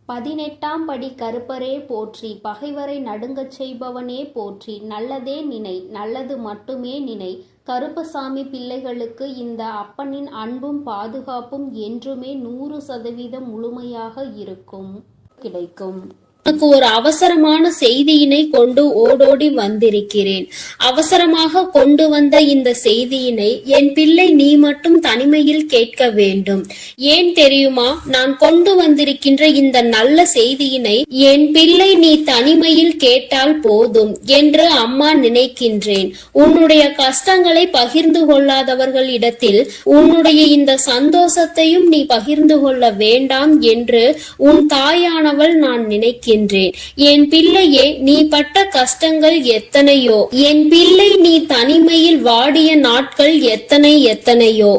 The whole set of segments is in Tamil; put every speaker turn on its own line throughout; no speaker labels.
18ஆம் படி கருப்பரே போற்றி, பகைவரை நடுங்கச் செய்பவனே போற்றி, நல்லதே நினை, நல்லது மட்டுமே நினை. கருப்பசாமி பிள்ளைகளுக்கு இந்த அப்பனின் அன்பும் பாதுகாப்பும் என்றுமே 100% முழுமையாக கிடைக்கும். உனக்கு ஒரு அவசரமான செய்தியினை கொண்டு ஓடோடி வந்திருக்கிறேன். அவசரமாக கொண்டு வந்த இந்த செய்தியினை என் பிள்ளை நீ மட்டும் தனிமையில் கேட்க வேண்டும். ஏன் தெரியுமா? நான் கொண்டு வந்திருக்கின்ற இந்த நல்ல செய்தியினை என் பிள்ளை நீ தனிமையில் கேட்டால் போதும் என்று அம்மா நினைக்கின்றேன். உன்னுடைய கஷ்டங்களை பகிர்ந்து கொள்ளாதவர்களிடத்தில் உன்னுடைய இந்த சந்தோஷத்தையும் நீ பகிர்ந்து கொள்ள வேண்டாம் என்று உன் தாயானவள் நான் நினைக்கின்றேன். என் பிள்ளையே, நீ பட்ட கஷ்டங்கள் எத்தனையோ, என் பிள்ளை நீ தனிமையில் வாடிய நாட்கள் எத்தனையோ.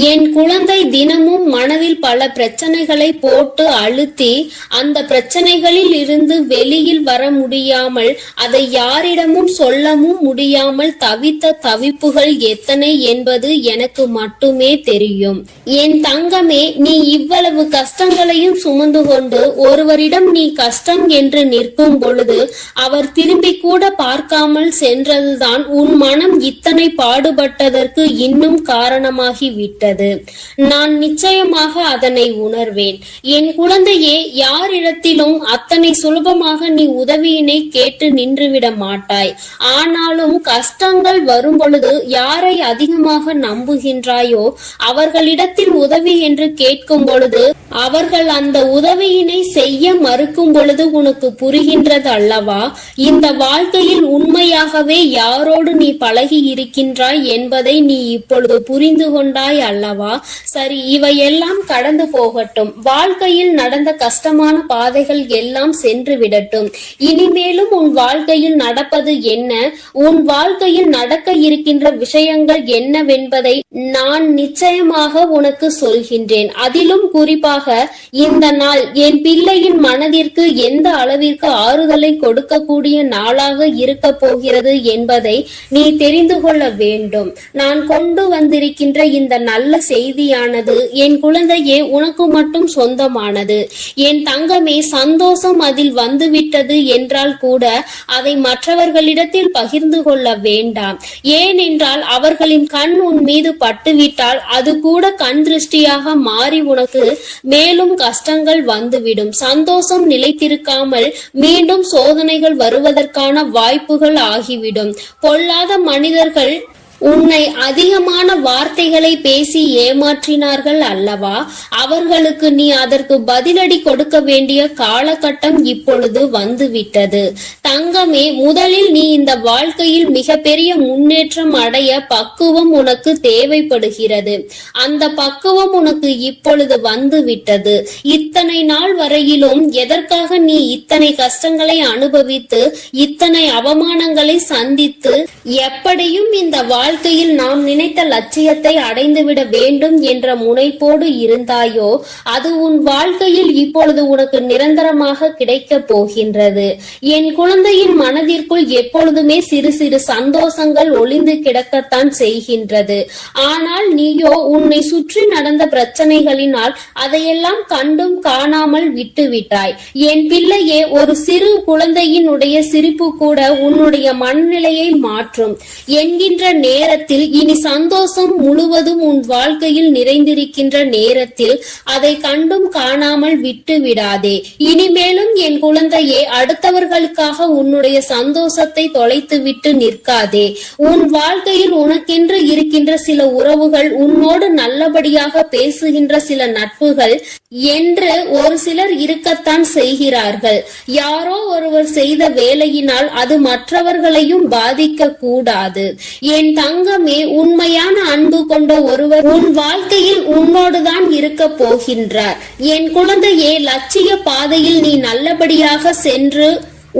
என் குழந்தை தினமும் மனதில் பல பிரச்சனைகளை போட்டு அழுத்தி அந்த பிரச்சனைகளில் இருந்து வெளியில் வர முடியாமல் அதை யாரிடமும் சொல்லவும் முடியாமல் தவித்த தவிப்புகள் எத்தனை என்பது எனக்கு மட்டுமே தெரியும். என் தங்கமே, நீ இவ்வளவு கஷ்டங்களையும் சுமந்து கொண்டு ஒருவரிடம் நீ கஷ்டம் என்று நிற்கும் பொழுது அவர் திரும்பி கூட பார்க்காமல் சென்றதுதான் உன் மனம் இத்தனை பாடுபட்டதற்கு இன்னும் காரணமாகி விட்டது. நான் நிச்சயமாக அதனை உணர்வேன். என் குழந்தையே, யாரிடத்திலும் அத்தனை சுலபமாக நீ உதவியினை கேட்டு நின்றுவிட மாட்டாய். ஆனாலும் கஷ்டங்கள் வரும் பொழுது யாரை அதிகமாக நம்புகின்றாயோ அவர்களிடத்தில் உதவி என்று கேட்கும் பொழுது அவர்கள் அந்த உதவியினை செய்ய மறுக்கும் பொழுது உனக்கு புரிகின்றது அல்லவா? இந்த வாழ்க்கையில் உண்மையாகவே யாரோடு நீ பழகி இருக்கின்றாய் என்பதை நீ இப்பொழுது புரிந்து கொண்டாய் அல்லவா? சரி, இவையெல்லாம் கடந்து போகட்டும். வாழ்க்கையில் நடந்த கஷ்டமான பாதைகள் எல்லாம் சென்று விடட்டும். இனிமேலும் உன் வாழ்க்கையில் நடப்பது என்ன, உன் வாழ்க்கையில் நடக்க இருக்கின்ற விஷயங்கள் என்னவென்பதை நான் நிச்சயமாக உனக்கு சொல்கின்றேன். அதிலும் குறிப்பாக இந்த நாள் என் பிள்ளையின் மனதிற்கு எந்த அளவிற்கு ஆறுதலை கொடுக்கக்கூடிய நாளாக இருக்க போகிறது என்பதை நீ தெரிந்து கொள்ள வேண்டும். நான் கொண்டு வந்திருக்கின்ற இந்த நல்ல செய்தியானது என் குழந்தையே உனக்கு மட்டும் சொந்தமானது. என் தங்கமே, சந்தோஷம் அதில் வந்துவிட்டது என்றால் கூட அதை மற்றவர்களிடத்தில் பகிர்ந்து கொள்ள வேண்டாம். ஏனென்றால் அவர்களின் கண் உன் மீது பட்டுவிட்டால் அது கூட கண் திருஷ்டியாக மாறி உனக்கு மேலும் கஷ்டங்கள் வந்துவிடும். சந்தோஷம் நிலைத்திருக்காமல் மீண்டும் சோதனைகள் வருவதற்கான வாய்ப்புகள் ஆகிவிடும். பொல்லாத மனிதர்கள் உன்னை அதிகமான வார்த்தைகளை பேசி ஏமாற்றினார்கள் அல்லவா? அவர்களுக்கு நீ அதற்கு பதிலடி கொடுக்க வேண்டிய காலகட்டம் இப்பொழுது வந்துவிட்டது. தங்கமே, முதலில் நீ இந்த வாழ்க்கையில் மிகப்பெரிய முன்னேற்றம் அடைய பக்குவம் உனக்கு தேவைப்படுகிறது. அந்த பக்குவம் உனக்கு இப்பொழுது வந்துவிட்டது. இத்தனை நாள் வரையிலும் எதற்காக நீ இத்தனை கஷ்டங்களை அனுபவித்து இத்தனை அவமானங்களை சந்தித்து எப்படியும் இந்த வாழ்க்கையில் நாம் நினைத்த லட்சியத்தை அடைந்துவிட வேண்டும் என்ற முனைப்போடு இருந்தாயோ அது உன் வாழ்க்கையில் இப்பொழுது உனக்கு நிரந்தரமாக கிடைக்க போகின்றது. என் குழந்தையின் மனதிற்குள் எப்பொழுதுமே சிறு சிறு சந்தோஷங்கள் ஒளிந்து கிடக்கத்தான் செய்கின்றது. ஆனால் நீயோ உன்னை சுற்றி நடந்த பிரச்சனைகளினால் அதையெல்லாம் கண்டும் காணாமல் விட்டுவிட்டாய். என் பிள்ளையே, ஒரு சிறு குழந்தையினுடைய சிரிப்பு கூட உன்னுடைய மனநிலையை மாற்றும் என்கின்ற நேரத்தில் இனி சந்தோஷம் முழுவதும் உன் வாழ்க்கையில் நிறைந்திருக்கின்ற நேரத்தில் அதை கண்டும் காணாமல் விட்டு விடாதே. இனிமேலும் என் குழந்தையே, அடுத்தவர்களுக்காக உன்னுடைய சந்தோஷத்தை தொலைத்து விட்டு நிற்காதே. உன் வாழ்க்கையில் உனக்கென்று இருக்கின்ற சில உறவுகள், உன்னோடு நல்லபடியாக பேசுகின்ற சில நட்புகள் என்று ஒரு சிலர் இருக்கத்தான் செய்கிறார்கள். யாரோ ஒருவர் செய்த வேலையினால் அது மற்றவர்களையும் பாதிக்க கூடாது. என் தங்கமே, உண்மையான அன்பு கொண்ட ஒருவர் உன் வாழ்க்கையில் உன்னோடுதான் இருக்க போகின்றார். என் குழந்தையே, லட்சிய பாதையில் நீ நல்லபடியாக சென்று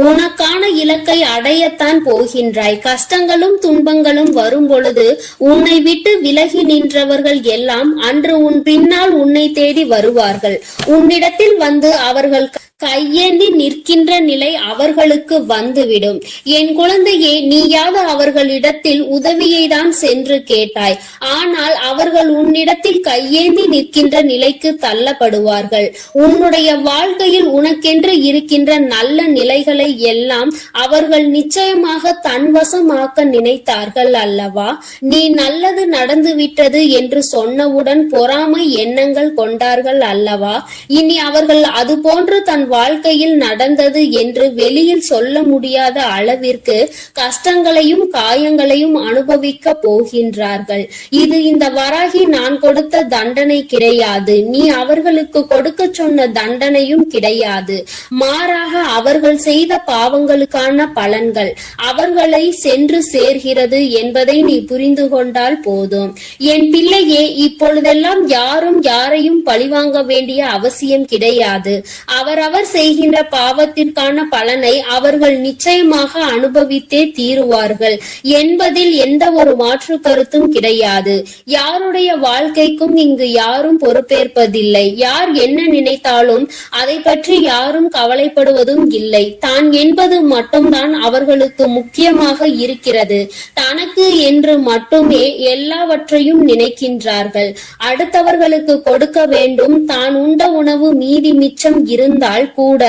உனக்கான இலக்கை அடையத்தான் போகின்றாய். கஷ்டங்களும் துன்பங்களும் வரும் பொழுது உன்னை விட்டு விலகி நின்றவர்கள் எல்லாம் அன்று உன் பின்னால் உன்னை தேடி வருவார்கள். உன்னிடத்தில் வந்து அவர்கள் கையேந்தி நிற்கின்ற நிலை அவர்களுக்கு வந்துவிடும். என் குழந்தையே, நீயாவது அவர்களிடத்தில் உதவியை தான் சென்று கேட்டாய். ஆனால் அவர்கள் உன்னிடத்தில் கையேந்தி நிற்கின்ற நிலைக்கு தள்ளப்படுவார்கள். உன்னுடைய வாழ்க்கையில் உனக்கென்று இருக்கின்ற நல்ல நிலைகளை எல்லாம் அவர்கள் நிச்சயமாக தன்வசமாக்க நினைத்தார்கள் அல்லவா? நீ நல்லது நடந்துவிட்டது என்று சொன்னவுடன் பொறாமை எண்ணங்கள் கொண்டார்கள் அல்லவா? இனி அவர்கள் அது போன்று தன் வாழ்க்கையில் நடந்தது என்று வெளியில் சொல்ல முடியாத அளவிற்கு கஷ்டங்களையும் காயங்களையும் அனுபவிக்க போகின்றார்கள். இது இந்த வராகி நான் கொடுத்த தண்டனை கிடையாது. நீ அவர்களுக்கு கொடுக்க சொன்ன தண்டனையும் கிடையாது. மாறாக அவர்கள் செய்த பாவங்களுக்கான பலன்கள் அவர்களை சென்று சேர்கிறது என்பதை நீ புரிந்து கொண்டால் போதும். என் பிள்ளையே, இப்பொழுதெல்லாம் யாரும் யாரையும் பழிவாங்க வேண்டிய அவசியம் கிடையாது. அவரவர் செய்கின்ற பாவத்திற்கான பலனை அவர்கள் நிச்சயமாக அனுபவித்தே தீருவார்கள் என்பதில் எந்த ஒரு மாற்று கருத்தும் கிடையாது. யாருடைய வாழ்க்கைக்கும் இங்கு யாரும் பொறுப்பேற்பதில்லை. யார் என்ன நினைத்தாலும் அதை பற்றி யாரும் கவலைப்படுவதும் இல்லை. தான் என்பது மட்டும்தான் அவர்களுக்கு முக்கியமாக இருக்கிறது. தனக்கு என்று மட்டுமே எல்லாவற்றையும் நினைக்கின்றார்கள். அடுத்தவர்களுக்கு கொடுக்க வேண்டும். தான் உண்ட உணவு மீதி மிச்சம் இருந்தால் கூட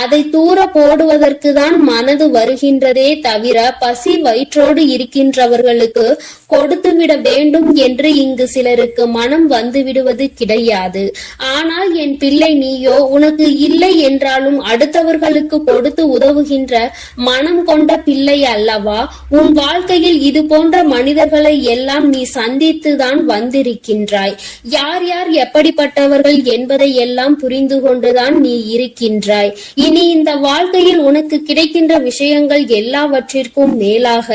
அதை தூர போடுவதற்கு தான் மனது வருகின்றதே தவிர பசி வயிற்றோடு இருக்கின்றவர்களுக்கு கொடுத்துவிட வேண்டும் என்று இங்கு சிலருக்கு மனம் வந்து விடுவது கிடையாது. ஆனால் என் பிள்ளை, நீயோ உனக்கு இல்லை என்றாலும் அடுத்தவர்களுக்கு கொடுத்து உதவுகின்ற மனம் கொண்ட பிள்ளை அல்லவா? உன் வாழ்க்கையில் இது போன்ற மனிதர்களை எல்லாம் நீ சந்தித்துதான் வந்திருக்கின்றாய். யார் யார் எப்படிப்பட்டவர்கள் என்பதை எல்லாம் புரிந்து கொண்டுதான் நீ இருக்கின்றாய். இனி இந்த வாழ்க்கையில் உனக்கு கிடைக்கின்ற விஷயங்கள் எல்லாவற்றிற்கும் மேலாக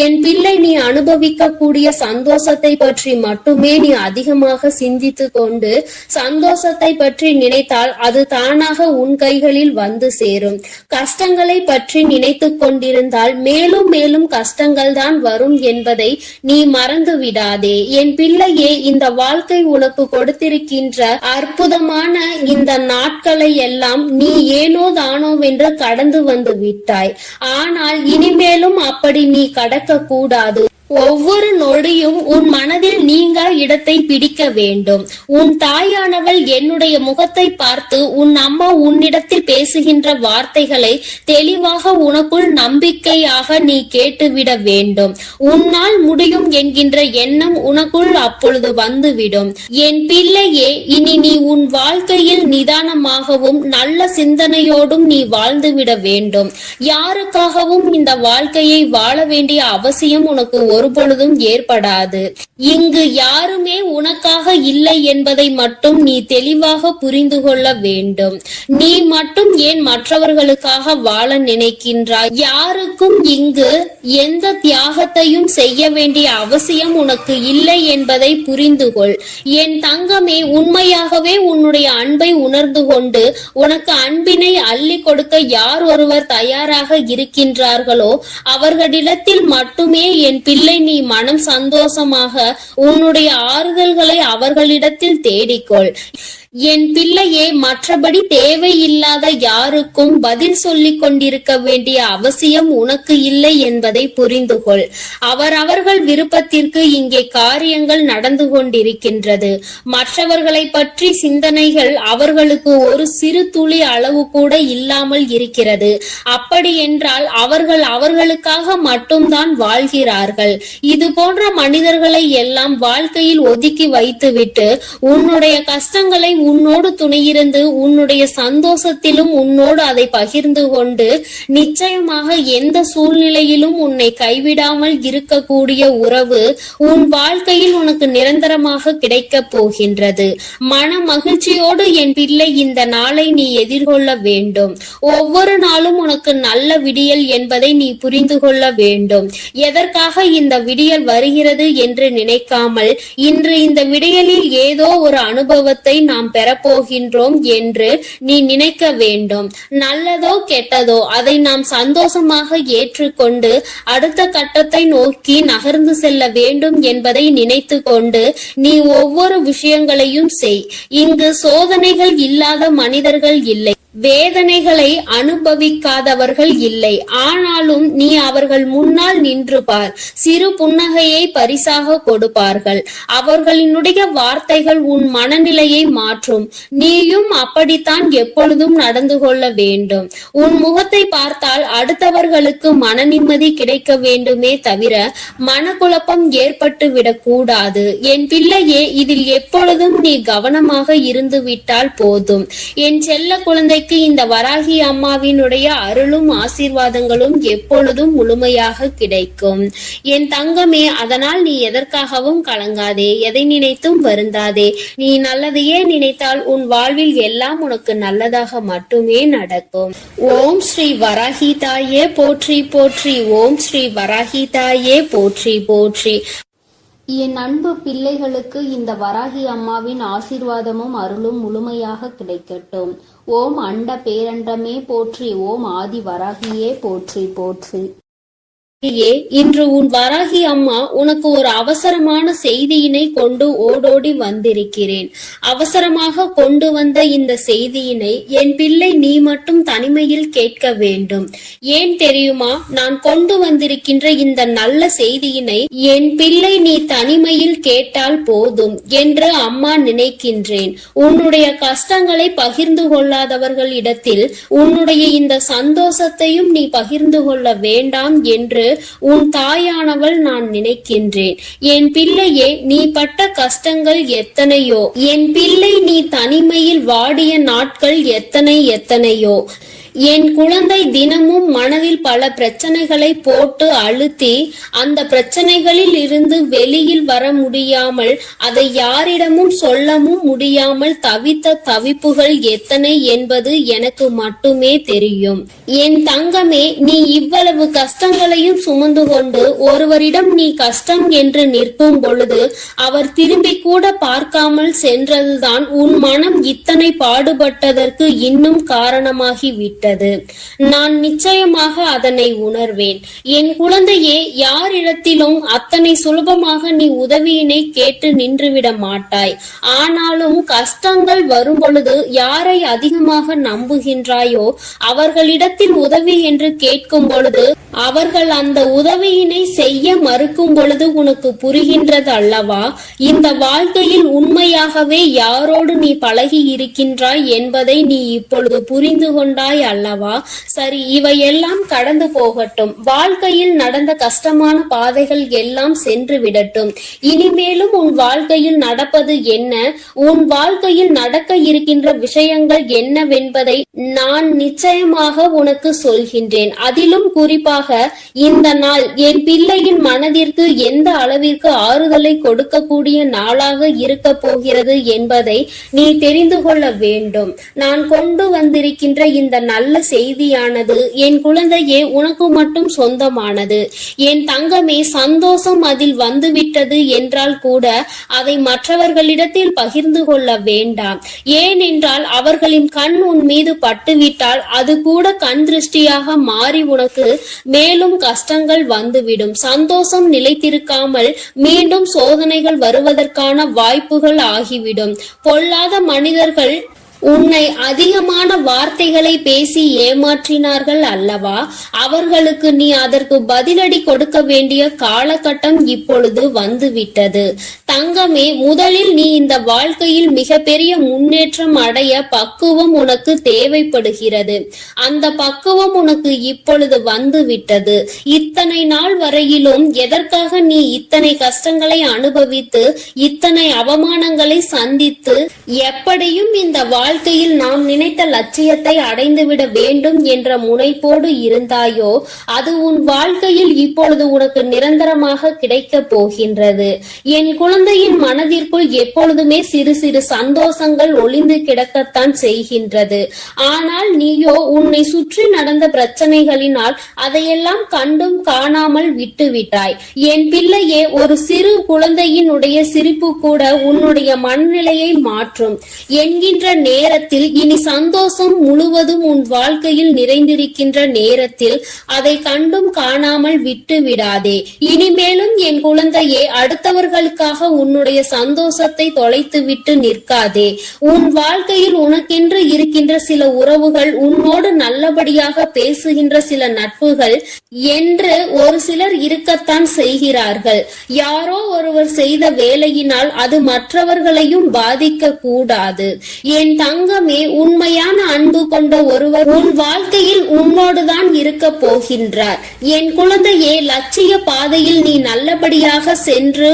என் பிள்ளை, நீ அனுபவிக்க கூடிய சந்தோஷத்தை பற்றி மட்டுமே நீ அதிகமாக சிந்தித்து கொண்டு சந்தோஷத்தை பற்றி நினைத்தால் அது தானாக உன் கைகளில் வந்து சேரும். கஷ்டங்களை பற்றி நினைத்து கொண்டிருந்தால் மேலும் மேலும் கஷ்டங்கள் தான் வரும் என்பதை நீ மறந்து விடாதே. என் பிள்ளையே, இந்த வாழ்க்கை உனக்கு கொடுத்திருக்கின்ற அற்புதமான இந்த நாட்களை எல்லாம் நீ ஏனோ தானோவென்று கடந்து வந்து விட்டாய். ஆனால் இனிமேலும் அப்படி நீ கடக்க கூடாது. ஒவ்வொரு நொடியும் உன் மனதில் நீங்கா இடத்தை பிடிக்க வேண்டும். உன் தாயானவள் என்னுடைய முகத்தை பார்த்து உன் அம்மா உன்னிடத்தில் பேசுகின்ற வார்த்தைகளை தெளிவாக உனக்குள் நம்பிக்கையாக நீ கேட்டுவிட வேண்டும். உன்னால் முடியும் என்கின்ற எண்ணம் உனக்குள் அப்பொழுது வந்துவிடும். என் பிள்ளையே, இனி நீ உன் வாழ்க்கையில் நிதானமாகவும் நல்ல சிந்தனையோடும் நீ வாழ்ந்துவிட வேண்டும். யாருக்காகவும் இந்த வாழ்க்கையை வாழ வேண்டிய அவசியம் உனக்கு ஒருபொழுதும் ஏற்படாது. இங்கு யாருமே உனக்காக இல்லை என்பதை மட்டும் நீ தெளிவாக புரிந்து கொள்ள வேண்டும். நீ மட்டும் ஏன் மற்றவர்களுக்காக வாழ நினைக்கின்றாய்? யாருக்கும் இங்கு எந்த தியாகத்தையும் செய்ய வேண்டிய அவசியம் உனக்கு இல்லை என்பதை புரிந்து கொள். என் தங்கமே, உண்மையாகவே உன்னுடைய அன்பை உணர்ந்து கொண்டு உனக்கு அன்பினை அள்ளி கொடுக்க யார் ஒருவர் தயாராக இருக்கின்றார்களோ அவர்களிடத்தில் மட்டுமே என் பிள்ளை நீ மனம் சந்தோஷமாக உன்னுடைய ஆறுதல்களை அவர்களிடத்தில் தேடிக்கொள். என் பிள்ளையே, மற்றபடி தேவையில்லாத யாருக்கும் பதில் சொல்லிக் கொண்டிருக்க வேண்டிய அவசியம் உனக்கு இல்லை என்பதை புரிந்து கொள். அவரவர்கள் விருப்பத்திற்கு இங்கே காரியங்கள் நடந்து கொண்டிருக்கின்றது. மற்றவர்களை பற்றி சிந்தனைகள் அவர்களுக்கு ஒரு சிறு துளி அளவு கூட இல்லாமல் இருக்கிறது. அப்படி என்றால் அவர்கள் அவர்களுக்காக மட்டும்தான் வாழ்கிறார்கள். இது போன்ற மனிதர்களை எல்லாம் வாழ்க்கையில் ஒதுக்கி வைத்துவிட்டு உன்னுடைய கஷ்டங்களை உன்னோடு துணையிருந்து உன்னுடைய சந்தோஷத்திலும் உன்னோடு அதை பகிர்ந்து கொண்டு நிச்சயமாக எந்த சூழ்நிலையிலும் உன்னை கைவிடாமல் இருக்கக்கூடிய உறவு உன் வாழ்க்கையில் உனக்கு நிரந்தரமாக கிடைக்க போகின்றது. மன மகிழ்ச்சியோடு என் பிள்ளை இந்த நாளை நீ எதிர்கொள்ள வேண்டும். ஒவ்வொரு நாளும் உனக்கு நல்ல விடியல் என்பதை நீ புரிந்து கொள்ள வேண்டும். எதற்காக இந்த விடியல் வருகிறது என்று நினைக்காமல் இன்று இந்த விடியலில் ஏதோ ஒரு அனுபவத்தை நாம் பெறப்போகின்றோம் என்று நீ நினைக்க வேண்டும். நல்லதோ கெட்டதோ அதை நாம் சந்தோஷமாக ஏற்றுக்கொண்டு அடுத்த கட்டத்தை நோக்கி நகர்ந்து செல்ல வேண்டும் என்பதை நினைத்து கொண்டு நீ ஒவ்வொரு விஷயங்களையும் செய். இங்கு சோதனைகள் இல்லாத மனிதர்கள் இல்லை. வேதனைகளை அனுபவிக்காதவர்கள் இல்லை. ஆனாலும் நீ அவர்கள் முன்னால் நின்று பார். சிறு புன்னகையை பரிசாக கொடுப்பார்கள். அவர்களினுடைய வார்த்தைகள் உன் மனநிலையை மாற்றும். நீயும் அப்படித்தான் எப்பொழுதும் நடந்து கொள்ள வேண்டும். உன் முகத்தை பார்த்தால் அடுத்தவர்களுக்கு மன நிம்மதி கிடைக்க வேண்டுமே தவிர மனக்குழப்பம் ஏற்பட்டு விடக்கூடாது. என் பிள்ளையே, இதில் எப்பொழுதும் நீ கவனமாக இருந்து விட்டால் போதும். என் செல்ல குழந்தை இந்த வராகி அம்மாவினுடைய அருளும் ஆசீர்வாதங்களும் எப்பொழுதும் முழுமையாக கிடைக்கும். என் தங்கமே, அதனால் நீ எதற்காகவும் கலங்காதே, எதை நினைத்தும் வருந்தாதே. நீ நல்லதையே நினைத்தால் உன் வாழ்வில் எல்லாம் உனக்கு நல்லதாக மட்டுமே நடக்கும். ஓம் ஸ்ரீ வராகி தாயே போற்றி போற்றி. ஓம் ஸ்ரீ வராகி தாயே போற்றி போற்றி. என் அன்பு பிள்ளைகளுக்கு இந்த வராகி அம்மாவின் ஆசீர்வாதமும் அருளும் முழுமையாக கிடைக்கட்டும். ஓம் அண்ட பேரண்டமே போற்றி. ஓம் ஆதி வராகியே போற்றி போற்றி. இன்று உன் வராகி அம்மா உனக்கு ஒரு அவசரமான செய்தியினை கொண்டு ஓடோடி வந்திருக்கிறேன். அவசரமாக கொண்டு வந்த இந்த செய்தியினை என் பிள்ளை நீ மட்டும் தனிமையில் கேட்க வேண்டும். ஏன் தெரியுமா? நான் கொண்டு வந்திருக்கின்ற இந்த நல்ல செய்தியினை என் பிள்ளை நீ தனிமையில் கேட்டால் போதும் என்று அம்மா நினைக்கின்றேன். உன்னுடைய கஷ்டங்களை பகிர்ந்து கொள்ளாதவர்களிடத்தில் உன்னுடைய இந்த சந்தோஷத்தையும் நீ பகிர்ந்து கொள்ள வேண்டாம் என்று உன் தாயானவள் நான் நினைக்கின்றேன். என் பிள்ளையே, நீ பட்ட கஷ்டங்கள் எத்தனையோ. என் பிள்ளை நீ தனிமையில் வாடிய நாட்கள் எத்தனையோ. என் குழந்தை தினமும் மனதில் பல பிரச்சனைகளை போட்டு அழுத்தி அந்த பிரச்சனைகளில் இருந்து வெளியில் வர முடியாமல் அதை யாரிடமும் சொல்லவும் முடியாமல் தவித்த தவிப்புகள் எத்தனை என்பது எனக்கு மட்டுமே தெரியும். என் தங்கமே, நீ இவ்வளவு கஷ்டங்களையும் சுமந்து கொண்டு ஒருவரிடம் நீ கஷ்டம் என்று நிற்கும் பொழுது அவர் திரும்பி கூட பார்க்காமல் சென்றதுதான் உன் மனம் இத்தனை பாடுபட்டதற்கு இன்னும் காரணமாகி விட்டது. நான் நிச்சயமாக அதனை உணர்வேன். என் குழந்தையே, யாரிடத்திலும் அத்தனை சுலபமாக நீ உதவியினை கேட்டு நின்றுவிட மாட்டாய். ஆனாலும் கஷ்டங்கள் வரும் பொழுது யாரை அதிகமாக நம்புகின்றாயோ அவர்களிடத்தில் உதவி என்று கேட்கும் பொழுது அவர்கள் அந்த உதவியினை செய்ய மறுக்கும் பொழுது உனக்கு புரிகின்றது அல்லவா? இந்த வாழ்க்கையில் உண்மையாகவே யாரோடு நீ பழகி இருக்கின்றாய் என்பதை நீ இப்பொழுது புரிந்து கொண்டாய் அல்லவா? சரி, இவையெல்லாம் கடந்து போகட்டும். வாழ்க்கையில் நடந்த கஷ்டமான பாதைகள் எல்லாம் சென்று விடட்டும். இனிமேலும் உன் வாழ்க்கையில் நடப்பது என்ன, உன் வாழ்க்கையில் நடக்க இருக்கின்ற விஷயங்கள் என்னவென்பதை நான் நிச்சயமாக உனக்கு சொல்கின்றேன். அதிலும் குறிப்பாக இந்த நாள் என் பிள்ளையின் மனதிற்கு எந்த அளவிற்கு ஆறுதலை கொடுக்கக்கூடிய நாளாக இருக்க போகிறது என்பதை நீ தெரிந்து கொள்ள வேண்டும். நான் கொண்டு வந்திருக்கின்ற இந்த நல்ல செய்தியானது என் குழந்தையே உனக்கு மட்டும் சொந்தமானது. என் தங்கமே, சந்தோஷம் அதில் வந்துவிட்டது என்றால் கூட அதை மற்றவர்களிடத்தில் பகிர்ந்து கொள்ள வேண்டாம். ஏனென்றால் அவர்களின் கண் உன் மீது பட்டுவிட்டால் அது கூட கண் திருஷ்டியாக மாறி உனக்கு மேலும் கஷ்டங்கள் வந்துவிடும். சந்தோஷம் நிலைத்திருக்காமல் மீண்டும் சோதனைகள் வருவதற்கான வாய்ப்புகள் ஆகிவிடும். பொல்லாத மனிதர்கள் உன்னை அதிகமான வார்த்தைகளை பேசி ஏமாற்றினார்கள் அல்லவா? அவர்களுக்கு நீ அதற்கு பதிலடி கொடுக்க வேண்டிய காலகட்டம் இப்பொழுது வந்துவிட்டது. தங்கமே, முதலில் நீ இந்த வாழ்க்கையில் மிகப்பெரிய முன்னேற்றம் அடைய பக்குவம் உனக்கு தேவைப்படுகிறது. அந்த பக்குவம் உனக்கு இப்பொழுது வந்துவிட்டது. இத்தனை நாள் வரையிலும் எதற்காக நீ இத்தனை கஷ்டங்களை அனுபவித்து இத்தனை அவமானங்களை சந்தித்து எப்படியும் இந்த வாழ்க்கையில் நாம் நினைத்த லட்சியத்தை அடைந்துவிட வேண்டும் என்ற முனைப்போடு இருந்தாயோ அது உன் வாழ்க்கையில் இப்பொழுது உனக்கு நிரந்தரமாக கிடைக்க போகின்றது. என் குழந்தையின் மனதிற்குள் எப்பொழுதுமே சிறு சிறு சந்தோஷங்கள் ஒளிந்து கிடக்கத்தான் செய்கின்றது. ஆனால் நீயோ உன்னை சுற்றி நடந்த பிரச்சனைகளினால் அதையெல்லாம் கண்டும் காணாமல் விட்டுவிட்டாய். என் பிள்ளையே, ஒரு சிறு குழந்தையினுடைய சிரிப்பு கூட உன்னுடைய மனநிலையை மாற்றும் என்கின்ற நேரத்தில், இனி சந்தோஷம் முழுவதும் உன் வாழ்க்கையில் நிறைந்திருக்கின்ற நேரத்தில் அதை கண்டும் காணாமல் விட்டு விடாதே. இனிமேலும் என் குழந்தையே, அடுத்தவர்களுக்காக உன்னுடைய சந்தோஷத்தை தொலைத்து விட்டு நிற்காதே. உன் வாழ்க்கையில் உனக்கென்று இருக்கின்ற சில உறவுகள், உன்னோடு நல்லபடியாக பேசுகின்ற சில நட்புகள் என்று ஒரு சிலர் இருக்கத்தான் செய்கிறார்கள். யாரோ ஒருவர் செய்த வேலையினால் அது மற்றவர்களையும் பாதிக்க கூடாது. என் தங்கமே, உண்மையான அன்பு கொண்ட ஒருவர் உன் வாழ்க்கையில் உன்னோடுதான் இருக்க போகின்றார். என் குழந்தையே, லட்சிய பாதையில் நீ நல்லபடியாக சென்று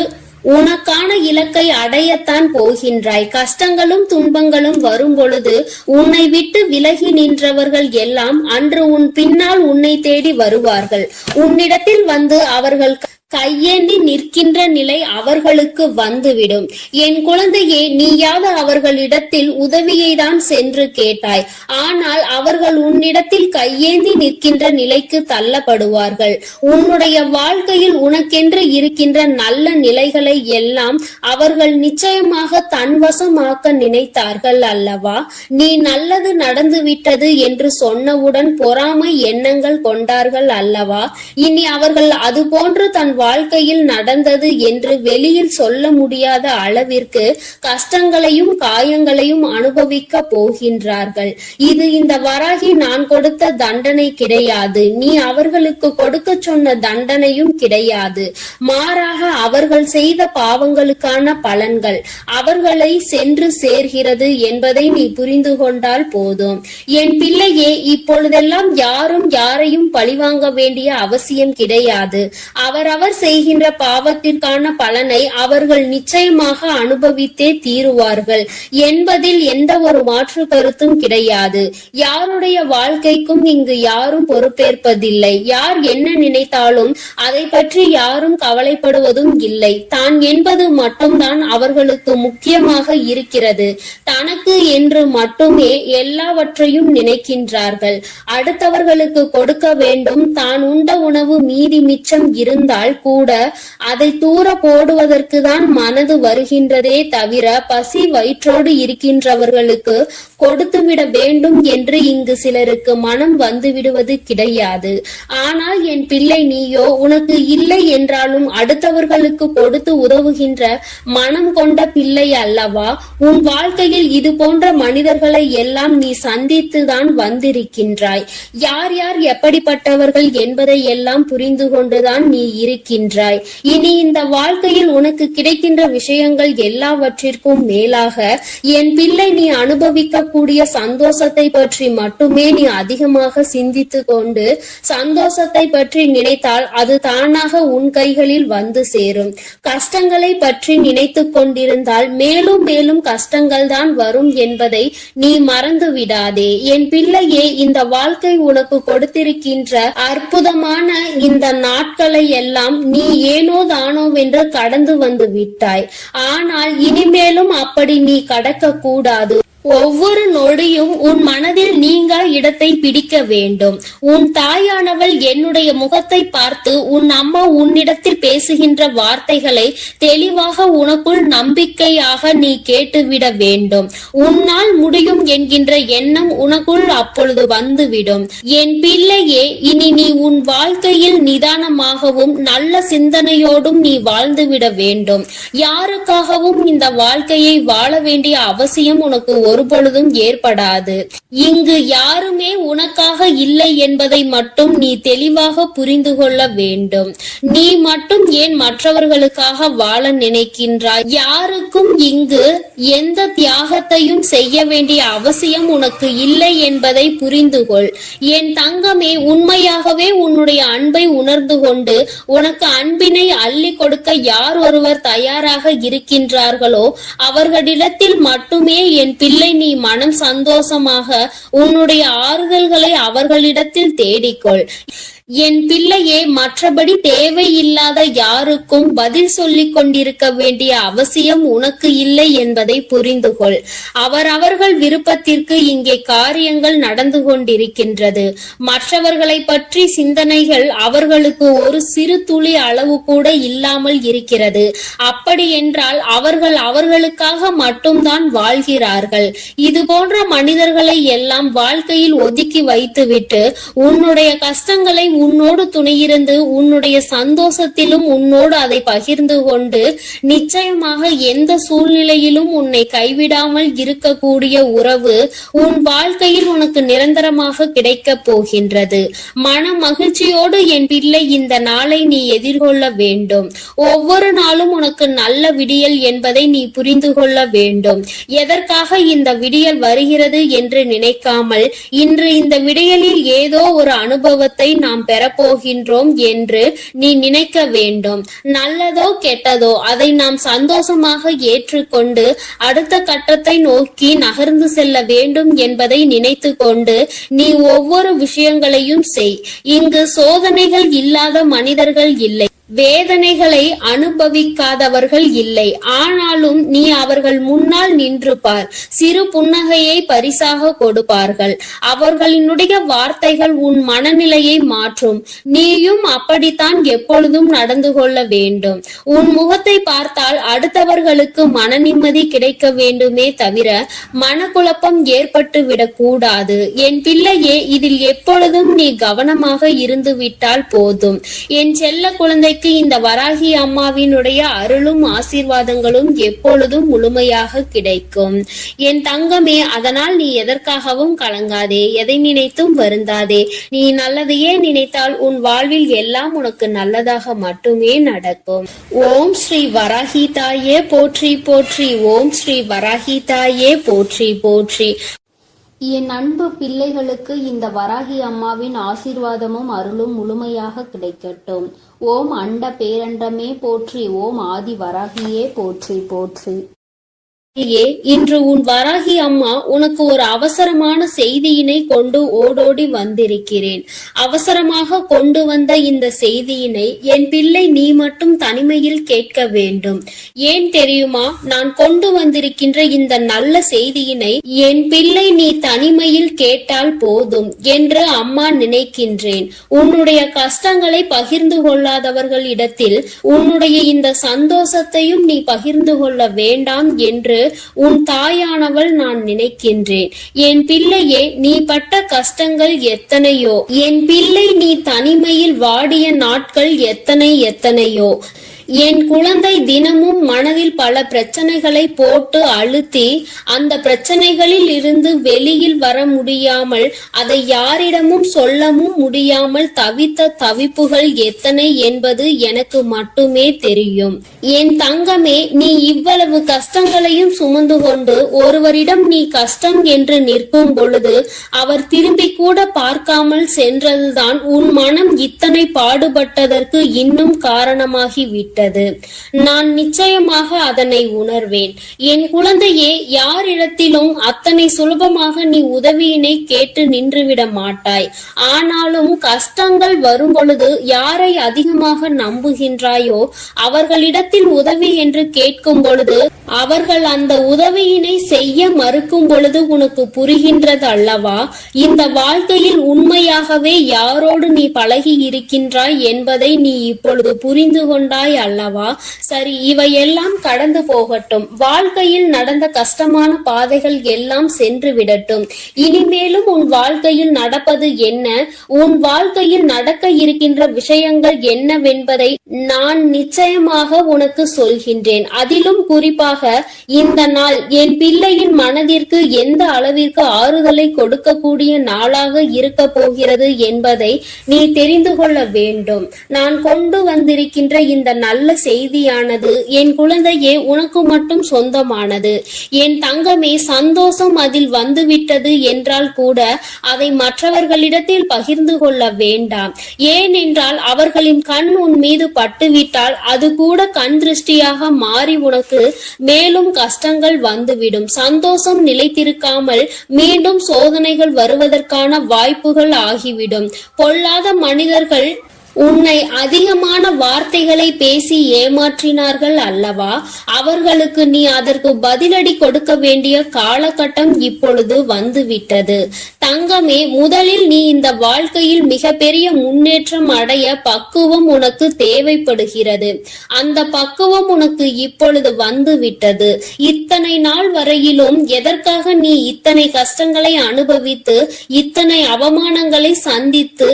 உனக்கான இலக்கை அடையத்தான் போகின்றாய். கஷ்டங்களும் துன்பங்களும் வரும் பொழுது உன்னை விட்டு விலகி நின்றவர்கள் எல்லாம் அன்று உன் பின்னால் உன்னை தேடி வருவார்கள். உன்னிடத்தில் வந்து அவர்கள் கையேந்தி நிற்கின்ற நிலை அவர்களுக்கு வந்துவிடும். என் குழந்தையே, நீயாவது அவர்களிடத்தில் உதவியை தான் சென்று கேட்டாய். ஆனால் அவர்கள் உன்னிடத்தில் கையேந்தி நிற்கின்ற நிலைக்கு தள்ளப்படுவார்கள். உன்னுடைய வாழ்க்கையில் உனக்கென்று இருக்கின்ற நல்ல நிலைகளை எல்லாம் அவர்கள் நிச்சயமாக தன்வசமாக்க நினைத்தார்கள் அல்லவா? நீ நல்லது நடந்து விட்டது என்று சொன்னவுடன் பொறாமை எண்ணங்கள் கொண்டார்கள் அல்லவா? இனி அவர்கள் அது போன்று தன் வாழ்க்கையில் நடந்தது என்று வெளியில் சொல்ல முடியாத அளவிற்கு கஷ்டங்களையும் காயங்களையும் அனுபவிக்க போகின்றார்கள். இது இந்த வராகி நான் கொடுத்த தண்டனை கிடையாது. நீ அவர்களுக்கு கொடுக்க சொன்ன தண்டனையும் கிடையாது. மாறாக அவர்கள் செய்த பாவங்களுக்கான பலன்கள் அவர்களை சென்று சேர்கிறது என்பதை நீ புரிந்து கொண்டால் போதும். என் பிள்ளையே, இப்பொழுதெல்லாம் யாரும் யாரையும் பழிவாங்க வேண்டிய அவசியம் கிடையாது. அவரவர் செய்கின்ற பாவத்திற்கான பலனை அவர்கள் நிச்சயமாக அனுபவித்தே தீருவார்கள் என்பதில் எந்த ஒரு மாற்று கருத்தும் கிடையாது. யாருடைய வாழ்க்கைக்கும் இங்கு யாரும் பொறுப்பேற்பதில்லை. யார் என்ன நினைத்தாலும் அதை பற்றி யாரும் கவலைப்படுவதும் இல்லை. தான் என்பது மட்டும்தான் அவர்களுக்கு முக்கியமாக இருக்கிறது. தனக்கு என்று மட்டுமே எல்லாவற்றையும் நினைக்கின்றார்கள். அடுத்தவர்களுக்கு கொடுக்க வேண்டும். தான் உண்ட உணவு மீதி மிச்சம் இருந்தால் கூட அதை தூர போடுவதற்கு தான் மனது வருகின்றதே தவிர பசி வயிற்றோடு இருக்கின்றவர்களுக்கு கொடுத்துவிட வேண்டும் என்று இங்கு சிலருக்கு மனம் வந்து விடுவது கிடையாது. ஆனால் என் பிள்ளை, நீயோ உனக்கு இல்லை என்றாலும் அடுத்தவர்களுக்கு கொடுத்து உதவுகின்ற மனம் கொண்ட பிள்ளை அல்லவா? உன் வாழ்க்கையில் இது போன்ற மனிதர்களை எல்லாம் நீ சந்தித்துதான் வந்திருக்கின்றாய். யார் யார் எப்படிப்பட்டவர்கள் என்பதை எல்லாம் புரிந்து கொண்டுதான் நீ இருக்கின்றாய். இனி இந்த வாழ்க்கையில் உனக்கு கிடைக்கின்ற விஷயங்கள் எல்லாவற்றிற்கும் மேலாக என் பிள்ளை, நீ அனுபவிக்க கூடிய சந்தோஷத்தை பற்றி மட்டுமே நீ அதிகமாக சிந்தித்து கொண்டு சந்தோஷத்தை பற்றி நினைத்தால் அது தானாக உன் கைகளில் வந்து சேரும். கஷ்டங்களை பற்றி நினைத்து கொண்டிருந்தால் மேலும் மேலும் கஷ்டங்கள் தான் வரும் என்பதை நீ மறந்து விடாதே. என் பிள்ளையே, இந்த வாழ்க்கை உனக்கு கொடுத்திருக்கின்ற அற்புதமான இந்த நாட்களை எல்லாம் நீ ஏனோ தானோவென்று கடந்து வந்து விட்டாய். ஆனால் இனிமேலும் அப்படி நீ கடக்க கூடாது. ஒவ்வொரு நொடியும் உன் மனதில் நீங்கா இடத்தை பிடிக்க வேண்டும். உன் தாயானவள் என்னுடைய முகத்தை பார்த்து உன் அம்மா உன்னிடத்தில் பேசுகின்ற வார்த்தைகளை தெளிவாக உனக்குள் நம்பிக்கையாக நீ கேட்டுவிட வேண்டும். உன்னால் முடியும் என்கின்ற எண்ணம் உனக்குள் அப்பொழுது வந்துவிடும். என் பிள்ளையே, இனி நீ உன் வாழ்க்கையில் நிதானமாகவும் நல்ல சிந்தனையோடும் நீ வாழ்ந்துவிட வேண்டும். யாருக்காகவும் இந்த வாழ்க்கையை வாழ வேண்டிய அவசியம் உனக்கு ஒருபொழுதும் ஏற்படாது. இங்கு யாருமே உனக்காக இல்லை என்பதை மட்டும் நீ தெளிவாக புரிந்து கொள்ள வேண்டும். நீ மட்டும் ஏன் மற்றவர்களுக்காக வாழ நினைக்கின்றாய்? யாருக்கும் இங்கு எந்த தியாகத்தையும் செய்ய வேண்டிய அவசியம் உனக்கு இல்லை என்பதை புரிந்து கொள். என் தங்கமே, உண்மையாகவே உன்னுடைய அன்பை உணர்ந்து கொண்டு உனக்கு அன்பினை அள்ளி கொடுக்க யார் ஒருவர் தயாராக இருக்கின்றார்களோ அவர்களிடத்தில் மட்டுமே என் பிள்ளை நீ மனம் சந்தோஷமாக உன்னுடைய ஆறுதல்களை அவர்களிடத்தில் தேடிக்கொள். என் பிள்ளையே, மற்றபடி தேவையில்லாத யாருக்கும் பதில் சொல்லிக் கொண்டிருக்க வேண்டிய அவசியம் உனக்கு இல்லை என்பதை புரிந்து கொள். அவரவர்கள் விருப்பத்திற்கு இங்கே காரியங்கள் நடந்து கொண்டிருக்கின்றது. மற்றவர்களை பற்றி சிந்தனைகள் அவர்களுக்கு ஒரு சிறு துளி அளவு கூட இல்லாமல் இருக்கிறது. அப்படி என்றால் அவர்கள் அவர்களுக்காக மட்டும்தான் வாழ்கிறார்கள். இது போன்ற மனிதர்களை எல்லாம் வாழ்க்கையில் ஒதுக்கி வைத்துவிட்டு உன்னுடைய கஷ்டங்களை உன்னோடு துணையிருந்து உன்னுடைய சந்தோஷத்திலும் உன்னோடு அதை பகிர்ந்து கொண்டு நிச்சயமாக எந்த சூழ்நிலையிலும் உன்னை கைவிடாமல் இருக்கக்கூடிய உறவு உன் வாழ்க்கையில் உனக்கு நிரந்தரமாக கிடைக்க போகின்றது. மன மகிழ்ச்சியோடு என் பிள்ளை இந்த நாளை நீ எதிர்கொள்ள வேண்டும். ஒவ்வொரு நாளும் உனக்கு நல்ல விடியல் என்பதை நீ புரிந்து கொள்ள வேண்டும். எதற்காக இந்த விடியல் வருகிறது என்று நினைக்காமல் இன்று இந்த விடியலில் ஏதோ ஒரு அனுபவத்தை நாம் பெறப்போகின்றோம் என்று நீ நினைக்க வேண்டும். நல்லதோ கெட்டதோ அதை நாம் சந்தோஷமாக ஏற்றுக்கொண்டு அடுத்த கட்டத்தை நோக்கி நகர்ந்து செல்ல வேண்டும் என்பதை நினைத்து கொண்டு நீ ஒவ்வொரு விஷயங்களையும் செய். இங்கு சோதனைகள் இல்லாத மனிதர்கள் இல்லை, வேதனைகளை அனுபவிக்காதவர்கள் இல்லை. ஆனாலும் நீ அவர்கள் முன்னால் நின்று பார். சிறு புன்னகையை பரிசாக கொடுப்பார்கள். அவர்களினுடைய வார்த்தைகள் உன் மனநிலையை மாற்றும். நீயும் அப்படித்தான் எப்பொழுதும் நடந்து கொள்ள வேண்டும். உன் முகத்தை பார்த்தால் அடுத்தவர்களுக்கு மன நிம்மதி கிடைக்க வேண்டுமே தவிர மனக்குழப்பம் ஏற்பட்டு விடக்கூடாது. என் பிள்ளையே, இதில் எப்பொழுதும் நீ கவனமாக இருந்து விட்டால் போதும். என் செல்ல குழந்தை இந்த வராகி அம்மாவினுடைய அருளும் ஆசீர்வாதங்களும் எப்பொழுதும் முழுமையாக கிடைக்கும். என் தங்கமே, அதனால் நீ எதற்காகவும் கலங்காதே, எதை நினைத்தும் வருந்தாதே. நீ நல்லதையே நினைத்தால் உன் வாழ்வில் எல்லாம் உனக்கு நல்லதாக மட்டுமே நடக்கும். ஓம் ஸ்ரீ வராகி தாயே போற்றி போற்றி. ஓம் ஸ்ரீ வராகி தாயே போற்றி போற்றி. என் அன்பு பிள்ளைகளுக்கு இந்த வராகி அம்மாவின் ஆசீர்வாதமும் அருளும் முழுமையாக கிடைக்கட்டும். ஓம் அண்ட பேரண்டமே போற்றி. ஓம் ஆதி வராகியே போற்றி போற்றி. இன்று உன் வராகி அம்மா உனக்கு ஒரு அவசரமான செய்தியினை கொண்டு ஓடோடி வந்திருக்கிறேன். அவசரமாக கொண்டு வந்த இந்த செய்தியினை என் பிள்ளை நீ மட்டும் தனிமையில் கேட்க வேண்டும். ஏன் தெரியுமா? நான் கொண்டு வந்திருக்கின்ற இந்த நல்ல செய்தியினை என் பிள்ளை நீ தனிமையில் கேட்டால் போதும் என்று அம்மா நினைக்கின்றேன். உன்னுடைய கஷ்டங்களை பகிர்ந்து கொள்ளாதவர்கள் இடத்தில் உன்னுடைய இந்த சந்தோஷத்தையும் நீ பகிர்ந்து கொள்ள வேண்டாம் என்று உன் தாயானவள் நான் நினைக்கின்றேன். என் பிள்ளையே, நீ பட்ட கஷ்டங்கள் எத்தனையோ, என் பிள்ளை நீ தனிமையில் வாடிய நாட்கள் எத்தனையோ. என் குழந்தை தினமும் மனதில் பல பிரச்சனைகளை போட்டு அழுத்தி அந்த பிரச்சனைகளில் இருந்து வெளியில் வர முடியாமல் அதை யாரிடமும் சொல்லவும் முடியாமல் தவித்த தவிப்புகள் எத்தனை என்பது எனக்கு மட்டுமே தெரியும். என் தங்கமே, நீ இவ்வளவு கஷ்டங்களையும் சுமந்து கொண்டு ஒருவரிடம் நீ கஷ்டம் என்று நிற்கும் பொழுது அவர் திரும்பி கூட பார்க்காமல் சென்றதுதான் உன் மனம் இத்தனை பாடுபட்டதற்கு இன்னும் காரணமாகி விட்டது. நான் நிச்சயமாக அதனை உணர்வேன். என் குழந்தையே, யாரிடத்திலும் அத்தனை சுலபமாக நீ உதவியினை கேட்டு நின்றுவிட மாட்டாய். ஆனாலும் கஷ்டங்கள் வரும் பொழுது யாரை அதிகமாக நம்புகின்றாயோ அவர்களிடத்தில் உதவி என்று கேட்கும் பொழுது அவர்கள் அந்த உதவியினை செய்ய மறுக்கும் பொழுது உனக்கு புரிகின்றது அல்லவா? இந்த வாழ்க்கையில் உண்மையாகவே யாரோடு நீ பழகி இருக்கின்றாய் என்பதை நீ இப்பொழுது புரிந்து கொண்டாய் அல்லவா? சரி, இவையெல்லாம் கடந்து போகட்டும். வாழ்க்கையில் நடந்த கஷ்டமான பாதைகள் எல்லாம் சென்று விடட்டும். இனிமேலும் உன் வாழ்க்கையில் நடப்பது என்ன, உன் வாழ்க்கையில் நடக்க இருக்கின்ற விஷயங்கள் என்னவென்பதை நான் நிச்சயமாக உனக்கு சொல்கின்றேன். அதிலும் குறிப்பாக இந்த நாள் என் பிள்ளையின் மனதிற்கு எந்த அளவிற்கு ஆறுதலை கொடுக்கக்கூடிய நாளாக இருக்க போகிறது என்பதை நீ தெரிந்து கொள்ள வேண்டும். நான் கொண்டு வந்திருக்கின்ற இந்த நல்ல செய்தியானது. என் குழந்தையே, உனக்கு மட்டும் சொந்தமானது. என் தங்கமே, சந்தோஷம் அதில் வந்துவிட்டது என்றால் கூட அதை மற்றவர்களிடத்தில் பகிர்ந்து கொள்ள வேண்டாம். ஏனென்றால் அவர்களின் கண் உன் மீது பட்டுவிட்டால் அது கூட கண் திருஷ்டியாக மாறி உனக்கு மேலும் கஷ்டங்கள் வந்துவிடும். சந்தோஷம் நிலைத்திருக்காமல் மீண்டும் சோதனைகள் வருவதற்கான வாய்ப்புகள் ஆகிவிடும். பொல்லாத மனிதர்கள் உன்னை அதிகமான வார்த்தைகளை பேசி ஏமாற்றினார்கள் அல்லவா? அவர்களுக்கு நீ அதற்கு பதிலடி கொடுக்க வேண்டிய காலகட்டம் இப்பொழுது வந்துவிட்டது. தங்கமே, முதலில் நீ இந்த வாழ்க்கையில் மிகப்பெரிய முன்னேற்றம் அடைய பக்குவம் உனக்கு தேவைப்படுகிறது. அந்த பக்குவம் உனக்கு இப்பொழுது வந்துவிட்டது. இத்தனை நாள் வரையிலும் எதற்காக நீ இத்தனை கஷ்டங்களை அனுபவித்து இத்தனை அவமானங்களை சந்தித்து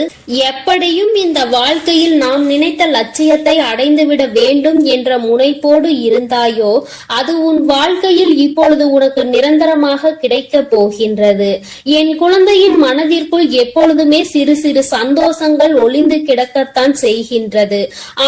எப்படியும் இந்த வாழ்க்கையில் நாம் நினைத்த லட்சியத்தை அடைந்துவிட வேண்டும் என்ற முனைப்போடு இருந்தாயோ, அது உன் வாழ்க்கையில் இப்பொழுது உனக்கு நிரந்தரமாக கிடைக்க போகின்றது. என் குழந்தையின் மனதிற்குள் எப்பொழுதுமே சிறு சிறு சந்தோஷங்கள் ஒளிந்து கிடக்கத்தான் செய்கின்றது.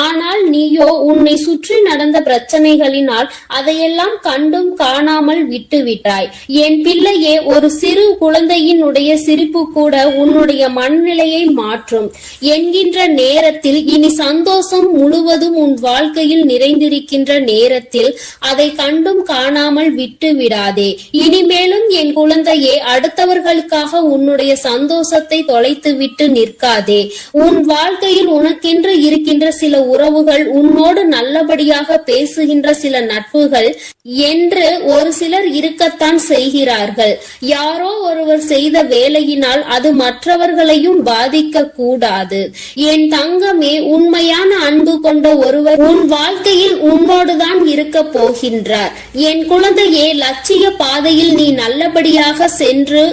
ஆனால் நீயோ உன்னை சுற்றி நடந்த பிரச்சனைகளினால் அதையெல்லாம் கண்டும் காணாமல் விட்டுவிட்டாய். என் பிள்ளையே, ஒரு சிறு குழந்தையினுடைய சிரிப்பு கூட உன்னுடைய மனநிலையை மாற்றும் என்கின்ற நேரத்தில் இனி சந்தோஷம் முழுவதும் உன் வாழ்க்கையில் நிறைந்திருக்கின்ற நேரத்தில் அதை கண்டும் காணாமல் விட்டு விடாதே. இனிமேலும் என் குழந்தையே, அடுத்தவர்களுக்காக உன்னுடைய சந்தோஷத்தை தொலைத்து விட்டு நிற்காதே. உன் வாழ்க்கையில் உனக்கென்று இருக்கின்ற சில உறவுகள், உன்னோடு நல்லபடியாக பேசுகின்ற சில நட்புகள் என்று ஒரு சிலர் இருக்கத்தான் செய்கிறார்கள். யாரோ ஒருவர் செய்த வேலையினால் அது மற்றவர்களையும் பாதிக்க கூடாது. என் தங்கமே, உண்மையான அன்பு கொண்ட ஒருவர் உன் வாழ்க்கையில் உன்னோடுதான் இருக்க போகின்றார். என் குழந்தையே, லட்சிய பாதையில் நீ நல்லபடியாக சென்று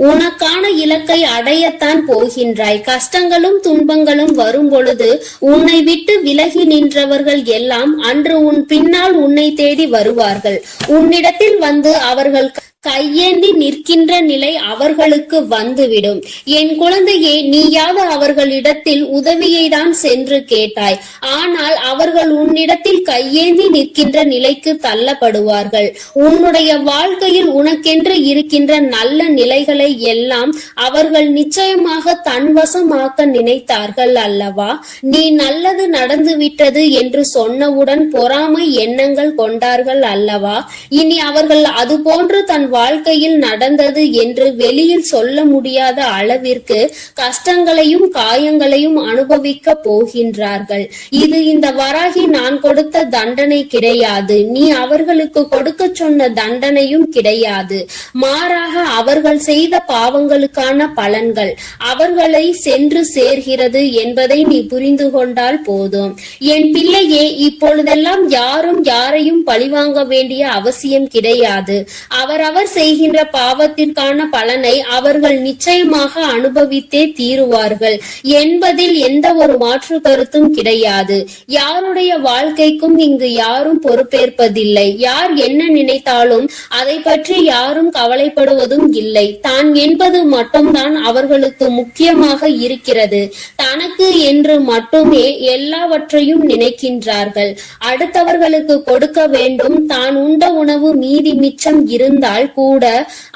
உனக்கான இலக்கை அடையத்தான் போகின்றாய். கஷ்டங்களும் துன்பங்களும் வரும் பொழுது உன்னை விட்டு விலகி நின்றவர்கள் எல்லாம் அன்று உன் பின்னால் உன்னை தேடி வருவார்கள். உன்னிடத்தில் வந்து அவர்கள் கையேந்தி நிற்கின்ற நிலை அவர்களுக்கு வந்துவிடும். என் குழந்தையே, நீயாவது அவர்களிடத்தில் உதவியை தான் சென்று கேட்டாய். ஆனால் அவர்கள் உன்னிடத்தில் கையேந்தி நிற்கின்ற நிலைக்கு தள்ளப்படுவார்கள். உன்னுடைய வாழ்க்கையில் உனக்கென்று இருக்கின்ற நல்ல நிலைகளை எல்லாம் அவர்கள் நிச்சயமாக தன்வசமாக்க நினைத்தார்கள் அல்லவா? நீ நல்லது நடந்து விட்டது என்று சொன்னவுடன் பொறாமை எண்ணங்கள் கொண்டார்கள் அல்லவா? இனி அவர்கள் அது போன்று தன் வாழ்க்கையில் நடந்தது என்று வெளியில் சொல்ல முடியாத அளவிற்கு கஷ்டங்களையும் காயங்களையும் அனுபவிக்க போகின்றார்கள். இது இந்த வராகி நான் கொடுத்த தண்டனை கிடையாது. நீ அவர்களுக்கு கொடுக்க சொன்ன தண்டனையும் கிடையாது. மாறாக அவர்கள் செய்த பாவங்களுக்கான பலன்கள் அவர்களை சென்று சேர்கிறது என்பதை நீ புரிந்து கொண்டால் போதும். என் பிள்ளையே, இப்பொழுதெல்லாம் யாரும் யாரையும் பழிவாங்க வேண்டிய அவசியம் கிடையாது. அவரவர் செய்கின்ற பாவத்திற்கான பலனை அவர்கள் நிச்சயமாக அனுபவித்தே தீருவார்கள் என்பதில் எந்த ஒரு மாற்று கருத்தும் கிடையாது. யாருடைய வாழ்க்கைக்கும் இங்கு யாரும் பொறுப்பேற்பதில்லை. யார் என்ன நினைத்தாலும் அதை பற்றி யாரும் கவலைப்படுவதும் இல்லை. தான் என்பது மட்டும்தான் அவர்களுக்கு முக்கியமாக இருக்கிறது. தனக்கு என்று மட்டுமே எல்லாவற்றையும் நினைக்கின்றார்கள். அடுத்தவர்களுக்கு கொடுக்க வேண்டும். தான் உண்ட உணவு மீதி மிச்சம் இருந்தால் கூட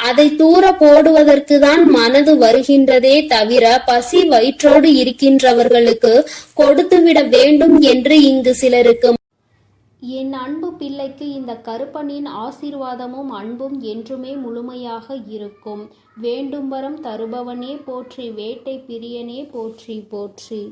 அதை தூர போடுவதற்கு தான் மனது வருகின்றதே தவிர பசி வயிற்றோடு இருக்கின்றவர்களுக்கு கொடுத்துவிட வேண்டும் என்று இங்கு சிலருக்கு.
என் அன்பு பிள்ளைக்கு இந்த கருப்பனின் ஆசீர்வாதமும் அன்பும் என்றுமே முழுமையாக இருக்கும். வேண்டும் வரம் தருபவனே போற்றி, வேட்டை பிரியனே போற்றி போற்றி.